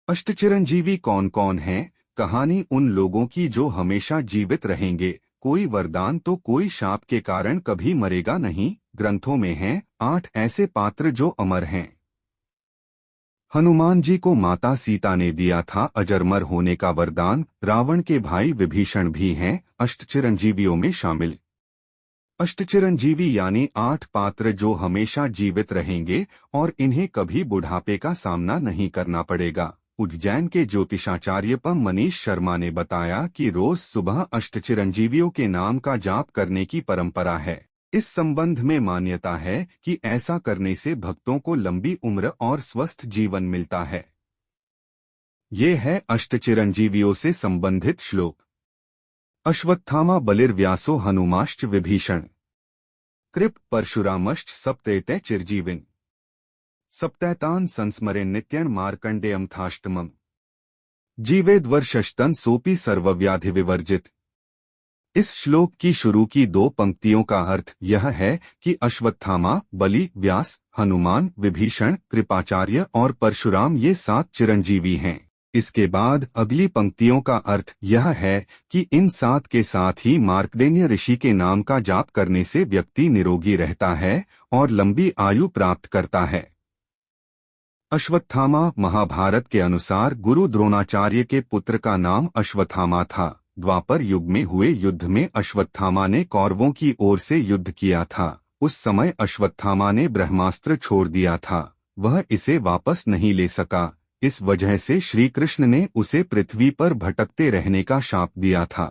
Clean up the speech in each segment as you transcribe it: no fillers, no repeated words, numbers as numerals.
अष्टचिरंजीवी कौन कौन हैं? कहानी उन लोगों की जो हमेशा जीवित रहेंगे। कोई वरदान तो कोई शाप के कारण कभी मरेगा नहीं। ग्रंथों में हैं 8 ऐसे पात्र जो अमर हैं। हनुमान जी को माता सीता ने दिया था अजरमर होने का वरदान। रावण के भाई विभीषण भी हैं अष्टचिरंजीवियों में शामिल। अष्टचिरंजीवी यानी 8 पात्र जो हमेशा जीवित रहेंगे और इन्हें कभी बुढ़ापे का सामना नहीं करना पड़ेगा। उज्जैन के ज्योतिषाचार्य पं मनीष शर्मा ने बताया कि रोज सुबह अष्टचिरंजीवियों के नाम का जाप करने की परंपरा है। इस संबंध में मान्यता है कि ऐसा करने से भक्तों को लंबी उम्र और स्वस्थ जीवन मिलता है। ये है अष्टचिरंजीवियों से संबंधित श्लोक। अश्वत्थामा बलिर्व्यासो हनुमाश्च विभीषण कृप परशुरामश्च सप्तैते चिरजीविन सप्तैतान् संस्मरेन् नित्यं मार्कण्डेयं थाष्टमम् जीवेद्वर्षस्तन सोपि सर्वव्याधि विवर्जित। इस श्लोक की शुरू की 2 पंक्तियों का अर्थ यह है कि अश्वत्थामा, बलि, व्यास, हनुमान, विभीषण, कृपाचार्य और परशुराम ये 7 चिरंजीवी हैं। इसके बाद अगली पंक्तियों का अर्थ यह है कि इन 7 के साथ ही मार्कंडेय ऋषि के नाम का जाप करने से व्यक्ति निरोगी रहता है और लंबी आयु प्राप्त करता है। अश्वत्थामा महाभारत के अनुसार गुरु द्रोणाचार्य के पुत्र का नाम अश्वत्थामा था। द्वापर युग में हुए युद्ध में अश्वत्थामा ने कौरवों की ओर से युद्ध किया था। उस समय अश्वत्थामा ने ब्रह्मास्त्र छोड़ दिया था। वह इसे वापस नहीं ले सका। इस वजह से श्री कृष्ण ने उसे पृथ्वी पर भटकते रहने का शाप दिया था।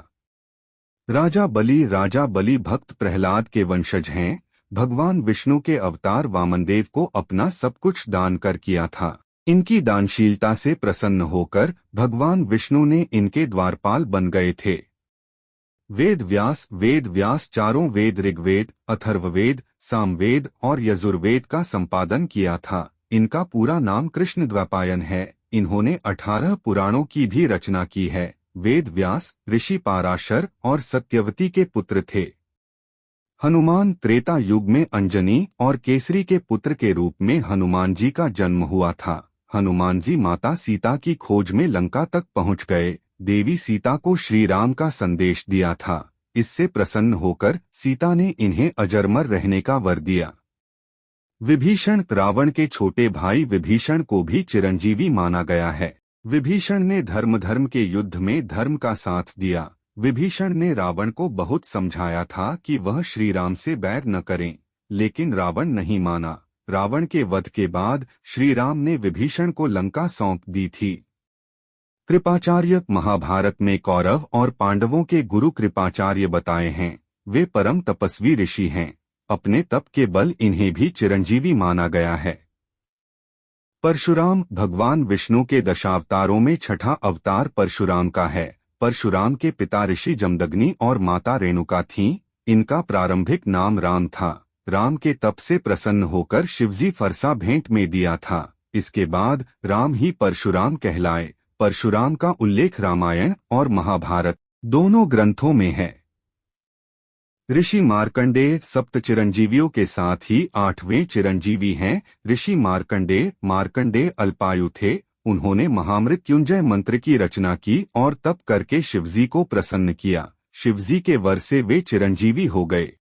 राजा बलि भक्त प्रहलाद के वंशज हैं। भगवान विष्णु के अवतार वामनदेव को अपना सब कुछ दान कर किया था। इनकी दानशीलता से प्रसन्न होकर भगवान विष्णु ने इनके द्वारपाल बन गए थे। वेद व्यास चारों वेद ऋग्वेद, अथर्ववेद, सामवेद और यजुर्वेद का संपादन किया था। इनका पूरा नाम कृष्णद्वैपायन है। इन्होंने 18 पुराणों की भी रचना की है। वेद व्यास ऋषि पाराशर और सत्यवती के पुत्र थे। हनुमान त्रेता युग में अंजनी और केसरी के पुत्र के रूप में हनुमान जी का जन्म हुआ था। हनुमान जी माता सीता की खोज में लंका तक पहुंच गए। देवी सीता को श्री राम का संदेश दिया था। इससे प्रसन्न होकर सीता ने इन्हें अजरमर रहने का वर दिया। विभीषण रावण के छोटे भाई विभीषण को भी चिरंजीवी माना गया है। विभीषण ने धर्म के युद्ध में धर्म का साथ दिया। विभीषण ने रावण को बहुत समझाया था कि वह श्री राम से बैर न करें, लेकिन रावण नहीं माना। रावण के वध के बाद श्री राम ने विभीषण को लंका सौंप दी थी। कृपाचार्य महाभारत में कौरव और पांडवों के गुरु कृपाचार्य बताए हैं। वे परम तपस्वी ऋषि हैं। अपने तप के बल इन्हें भी चिरंजीवी माना गया है। परशुराम भगवान विष्णु के दशावतारों में छठा अवतार परशुराम का है। परशुराम के पिता ऋषि जमदग्नि और माता रेणुका थीं। इनका प्रारंभिक नाम राम था। राम के तप से प्रसन्न होकर शिवजी फरसा भेंट में दिया था। इसके बाद राम ही परशुराम कहलाए। परशुराम का उल्लेख रामायण और महाभारत दोनों ग्रंथों में है। ऋषि मार्कंडेय सप्त चिरंजीवियों के साथ ही 8वें चिरंजीवी हैं। ऋषि मार्कंडेय अल्पायु थे। उन्होंने महामृत्युंजय मंत्र की रचना की और तप करके शिवजी को प्रसन्न किया। शिवजी के वर से वे चिरंजीवी हो गए।